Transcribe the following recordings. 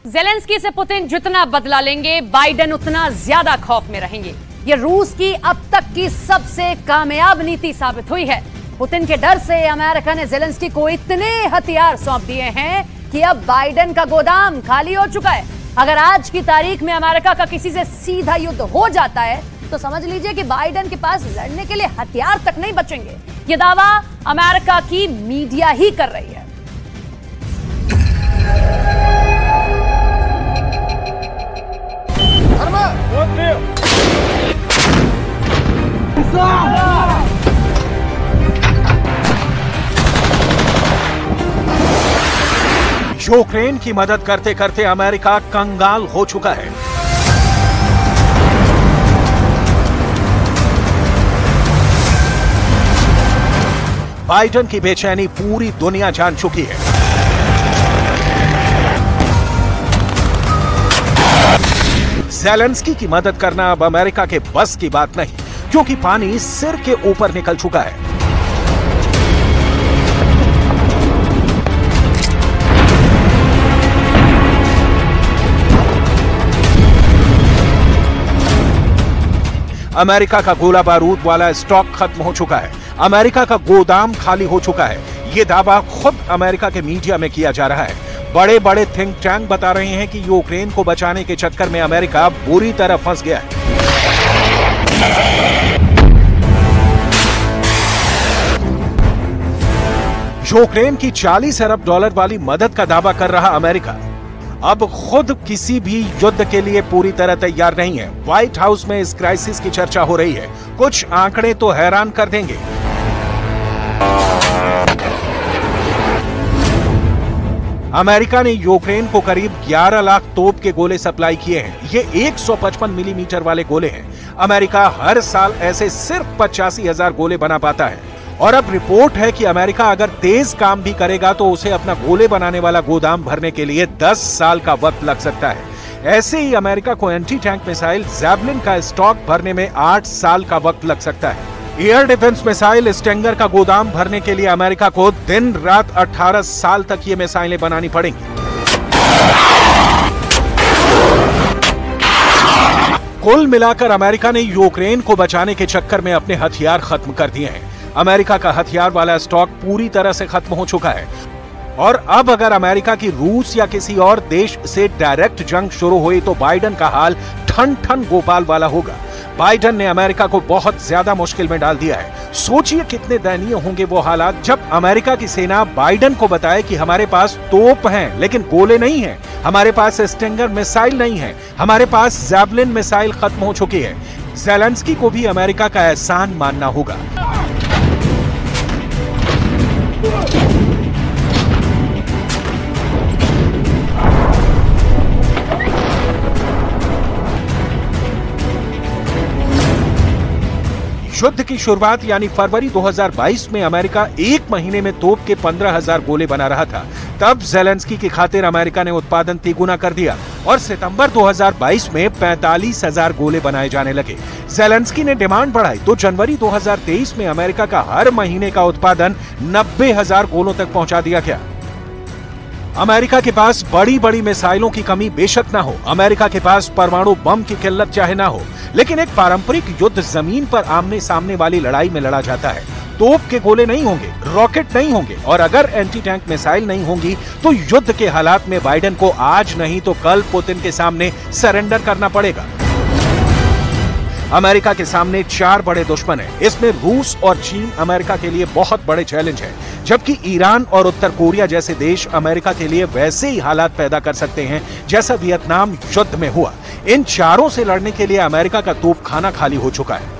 Zelensky से Putin जितना बदला लेंगे, बाइडेन उतना ज्यादा खौफ में रहेंगे। ये रूस की अब तक की सबसे कामयाब नीति साबित हुई है। पुतिन के डर से अमेरिका ने ज़ेलेंस्की को इतने हथियार सौंप दिए हैं कि अब बाइडेन का गोदाम खाली हो चुका है। अगर आज की तारीख में अमेरिका का किसी से सीधा युद्ध हो जाता है तो समझ लीजिए कि बाइडेन के पास लड़ने के लिए हथियार तक नहीं बचेंगे। ये दावा अमेरिका की मीडिया ही कर रही है। यूक्रेन की मदद करते करते अमेरिका कंगाल हो चुका है। बाइडेन की बेचैनी पूरी दुनिया जान चुकी है। ज़ेलेंस्की की मदद करना अब अमेरिका के बस की बात नहीं, क्योंकि पानी सिर के ऊपर निकल चुका है। अमेरिका का गोला बारूद वाला स्टॉक खत्म हो चुका है। अमेरिका का गोदाम खाली हो चुका है। यह दावा खुद अमेरिका के मीडिया में किया जा रहा है। बड़े बड़े थिंक टैंक बता रहे हैं कि यूक्रेन को बचाने के चक्कर में अमेरिका बुरी तरह फंस गया है। यूक्रेन की $40 अरब वाली मदद का दावा कर रहा अमेरिका अब खुद किसी भी युद्ध के लिए पूरी तरह तैयार नहीं है। व्हाइट हाउस में इस क्राइसिस की चर्चा हो रही है। कुछ आंकड़े तो हैरान कर देंगे। अमेरिका ने यूक्रेन को करीब 11 लाख तोप के गोले सप्लाई किए हैं। ये 155 मिलीमीटर वाले गोले हैं। अमेरिका हर साल ऐसे सिर्फ 85,000 गोले बना पाता है। और अब रिपोर्ट है कि अमेरिका अगर तेज काम भी करेगा तो उसे अपना गोले बनाने वाला गोदाम भरने के लिए 10 साल का वक्त लग सकता है। ऐसे ही अमेरिका को एंटी टैंक मिसाइल जैवलिन का स्टॉक भरने में 8 साल का वक्त लग सकता है। एयर डिफेंस मिसाइल स्टिंगर का गोदाम भरने के लिए अमेरिका को दिन रात 18 साल तक ये मिसाइलें बनानी पड़ेंगी। कुल मिलाकर अमेरिका ने यूक्रेन को बचाने के चक्कर में अपने हथियार खत्म कर दिए हैं। अमेरिका का हथियार वाला स्टॉक पूरी तरह से खत्म हो चुका है। और अब अगर अमेरिका की रूस या किसी और देश से डायरेक्ट जंग शुरू हुई तो बाइडेन का हाल ठन ठन गोपाल वाला होगा। बाइडेन ने अमेरिका को बहुत ज्यादा मुश्किल में डाल दिया है। सोचिए कितने दयनीय होंगे वो हालात जब अमेरिका की सेना बाइडेन को बताए कि हमारे पास तोप हैं लेकिन गोले नहीं हैं, हमारे पास स्टिंगर मिसाइल नहीं है, हमारे पास जैवलिन मिसाइल खत्म हो चुकी है। ज़ेलेंस्की को भी अमेरिका का एहसान मानना होगा। युद्ध की शुरुआत यानी फरवरी 2022 में अमेरिका एक महीने में तोप के 15,000 गोले बना रहा था। तब ज़ेलेंस्की की खातिर अमेरिका ने उत्पादन तिगुना कर दिया और सितंबर 2022 में 45,000 गोले बनाए जाने लगे। ज़ेलेंस्की ने डिमांड बढ़ाई तो जनवरी 2023 में अमेरिका का हर महीने का उत्पादन 90,000 गोलों तक पहुंचा दिया गया। अमेरिका के पास बड़ी बड़ी मिसाइलों की कमी बेशक ना हो, अमेरिका के पास परमाणु बम की किल्लत चाहे ना हो, लेकिन एक पारंपरिक युद्ध जमीन पर आमने सामने वाली लड़ाई में लड़ा जाता है। तोप के गोले नहीं होंगे, रॉकेट नहीं होंगे और अगर एंटी टैंक मिसाइल नहीं होंगी तो युद्ध के हालात में बाइडेन को आज नहीं तो कल पुतिन के सामने सरेंडर करना पड़ेगा। अमेरिका के सामने 4 बड़े दुश्मन हैं। इसमें रूस और चीन अमेरिका के लिए बहुत बड़े चैलेंज हैं, जबकि ईरान और उत्तर कोरिया जैसे देश अमेरिका के लिए वैसे ही हालात पैदा कर सकते हैं जैसा वियतनाम युद्ध में हुआ। इन चारों से लड़ने के लिए अमेरिका का तोपखाना खाली हो चुका है।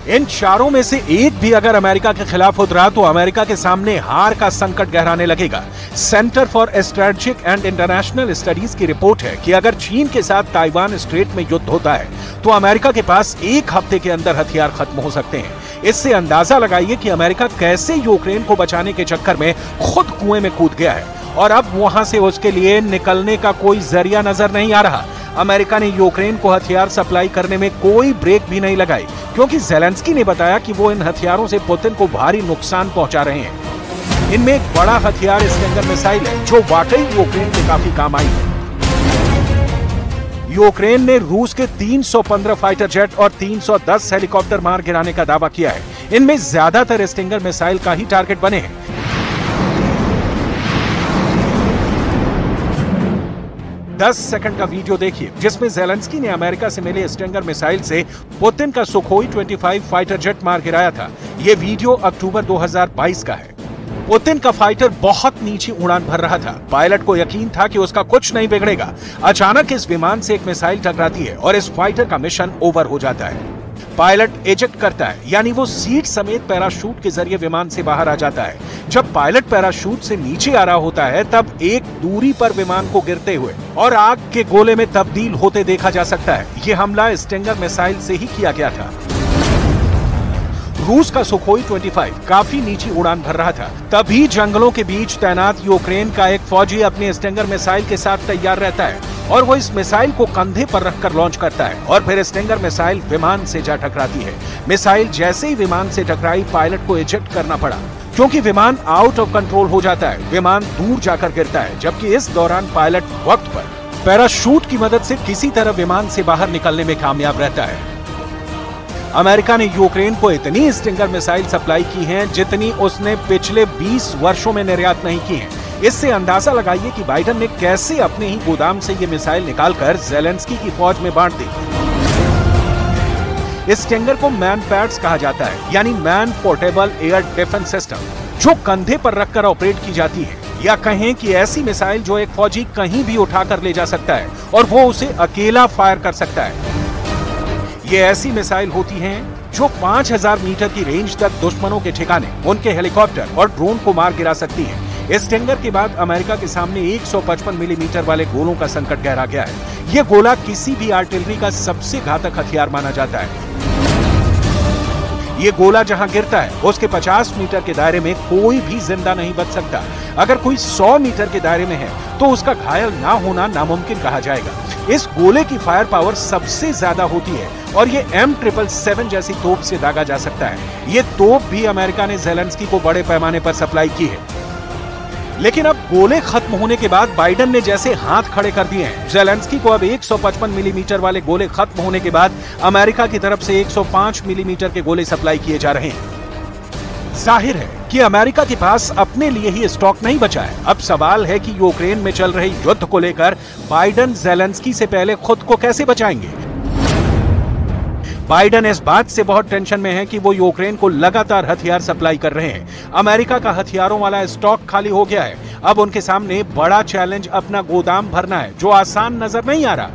इन चारों में से एक भी अगर अमेरिका के खिलाफ उतरा तो अमेरिका के सामने हार का संकट गहराने लगेगा। Centre for strategic and international studies की रिपोर्ट है कि अगर चीन के साथ ताइवान स्ट्रेट में युद्ध होता है तो अमेरिका के पास 1 हफ्ते के अंदर हथियार खत्म हो सकते हैं। इससे अंदाजा लगाइए कि अमेरिका कैसे यूक्रेन को बचाने के चक्कर में खुद कुएं में कूद गया है और अब वहां से उसके लिए निकलने का कोई जरिया नजर नहीं आ रहा। अमेरिका ने यूक्रेन को हथियार सप्लाई करने में कोई ब्रेक भी नहीं लगाई, क्योंकि ज़ेलेंस्की ने बताया कि वो इन हथियारों से पुतिन को भारी नुकसान पहुंचा रहे हैं। इनमें एक बड़ा हथियार स्टिंगर मिसाइल है जो वाकई यूक्रेन के काफी काम आई है। यूक्रेन ने रूस के 315 फाइटर जेट और 310 हेलीकॉप्टर मार गिराने का दावा किया है। इनमें ज्यादातर स्टिंगर मिसाइल का ही टारगेट बने हैं। दस सेकंड का वीडियो देखिए जिसमें ज़ेलेंस्की ने अमेरिका से मिले स्टिंगर मिसाइल से पुतिन का सुखोई 25 फाइटर जेट मार गिराया था। यह वीडियो अक्टूबर 2022 का है। पुतिन का फाइटर बहुत नीचे उड़ान भर रहा था। पायलट को यकीन था कि उसका कुछ नहीं बिगड़ेगा। अचानक इस विमान से एक मिसाइल टकराती है और इस फाइटर का मिशन ओवर हो जाता है। पायलट इजेक्ट करता है, यानी वो सीट समेत पैराशूट के जरिए विमान से बाहर आ जाता है। जब पायलट पैराशूट से नीचे आ रहा होता है तब एक दूरी पर विमान को गिरते हुए और आग के गोले में तब्दील होते देखा जा सकता है। ये हमला स्टिंगर मिसाइल से ही किया गया था। रूस का सुखोई 25 काफी नीची उड़ान भर रहा था। तभी जंगलों के बीच तैनात यूक्रेन का एक फौजी अपने स्टिंगर मिसाइल के साथ तैयार रहता है और वो इस मिसाइल को कंधे पर रखकर लॉन्च करता है और फिर स्टिंगर मिसाइल विमान से जा टकराती है। मिसाइल जैसे ही विमान से टकराई, पायलट को इजेक्ट करना पड़ा क्योंकि विमान आउट ऑफ कंट्रोल हो जाता है। विमान दूर जाकर गिरता है, जबकि इस दौरान पायलट वक्त पर पैराशूट की मदद से किसी तरह विमान से बाहर निकलने में कामयाब रहता है। अमेरिका ने यूक्रेन को इतनी स्टिंगर मिसाइल सप्लाई की हैं जितनी उसने पिछले 20 वर्षों में निर्यात नहीं की हैं। इससे अंदाजा लगाइए कि बाइडेन ने कैसे अपने ही गोदाम से ये मिसाइल निकालकर ज़ेलेंस्की की फौज में बांट दी। इस स्टिंगर को मैन पैड्स कहा जाता है, यानी man portable air defence system, जो कंधे पर रखकर ऑपरेट की जाती है, या कहें कि ऐसी मिसाइल जो एक फौजी कहीं भी उठाकर ले जा सकता है और वो उसे अकेला फायर कर सकता है। ये ऐसी मिसाइल होती हैं जो 5000 मीटर की रेंज तक दुश्मनों के ठिकाने, उनके हेलीकॉप्टर और ड्रोन को मार गिरा सकती हैं। इस स्टिंगर के बाद अमेरिका के सामने 155 मिलीमीटर वाले गोलों का संकट गहरा गया है। यह गोला किसी भी आर्टिलरी का सबसे घातक हथियार माना जाता है। ये गोला जहां गिरता है उसके 50 मीटर के दायरे में कोई भी जिंदा नहीं बच सकता। अगर कोई 100 मीटर के दायरे में है तो उसका घायल ना होना नामुमकिन कहा जाएगा। इस गोले की फायर पावर सबसे ज्यादा होती है और ये M777 जैसी तोप से दागा जा सकता है। ये तोप भी अमेरिका ने ज़ेलेंस्की को बड़े पैमाने पर सप्लाई की है। लेकिन अब गोले खत्म होने के बाद बाइडेन ने जैसे हाथ खड़े कर दिए हैं। ज़ेलेंस्की को अब 155 मिलीमीटर वाले गोले खत्म होने के बाद अमेरिका की तरफ से 105 मिलीमीटर के गोले सप्लाई किए जा रहे हैं। जाहिर है कि अमेरिका के पास अपने लिए ही स्टॉक नहीं बचा है। अब सवाल है कि यूक्रेन में चल रहे युद्ध को लेकर बाइडेन ज़ेलेंस्की से पहले खुद को कैसे बचाएंगे। बाइडेन इस बात से बहुत टेंशन में है कि वो यूक्रेन को लगातार हथियार सप्लाई कर रहे हैं। अमेरिका का हथियारों वाला स्टॉक खाली हो गया है। अब उनके सामने बड़ा चैलेंज अपना गोदाम भरना है, जो आसान नजर नहीं आ रहा।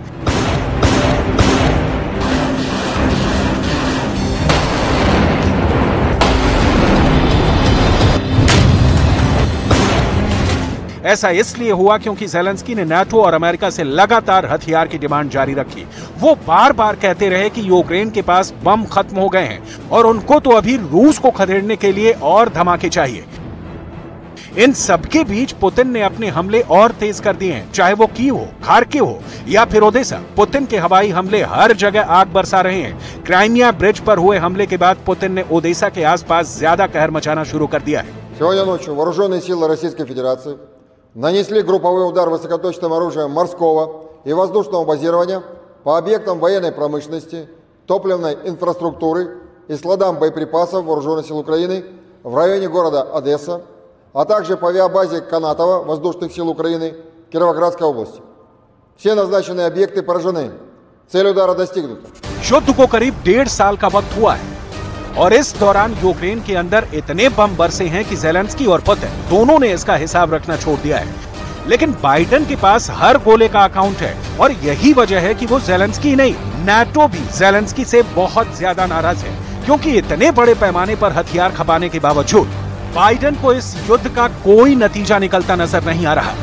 ऐसा इसलिए हुआ क्योंकि ज़ेलेंस्की ने नाटो और अमेरिका से लगातार हथियार की डिमांड जारी रखी। वो बार बार कहते रहे कि यूक्रेन के पास बम खत्म हो गए हैं और उनको तो अभी रूस को खदेड़ने के लिए और धमाके चाहिए। इन सबके बीच पुतिन ने अपने हमले और तेज कर दिए हैं, चाहे वो कीव हो, खार्किव हो या फिर ओदेसा। पुतिन के हवाई हमले हर जगह आग बरसा रहे हैं। क्राइमिया ब्रिज पर हुए हमले के बाद पुतिन ने ओदेसा के आसपास ज्यादा कहर मचाना शुरू कर दिया है। Сегодня ночью вооруженные силы Российской Федерации нанесли групповой удар высокоточным оружием морского и воздушного базирования по объектам военной промышленности, топливной инфраструктуры и складам боеприпасов Вооруженных сил Украины в районе города Одесса, а также по авиабазе Канатова Воздушных сил Украины Кировоградской области. Все назначенные объекты поражены. Цель удара достигнута. युद्ध को करीब 1.5 साल का वक्त हुआ है और इस दौरान यूक्रेन के अंदर इतने बम बरसे हैं कि ज़ेलेंस्की और पुतिन दोनों ने इसका हिसाब रखना छोड़ दिया है। लेकिन बाइडेन के पास हर गोले का अकाउंट है और यही वजह है कि वो ज़ेलेंस्की नहीं, नाटो भी ज़ेलेंस्की से बहुत ज्यादा नाराज है, क्योंकि इतने बड़े पैमाने पर हथियार खपाने के बावजूद बाइडेन को इस युद्ध का कोई नतीजा निकलता नजर नहीं आ रहा।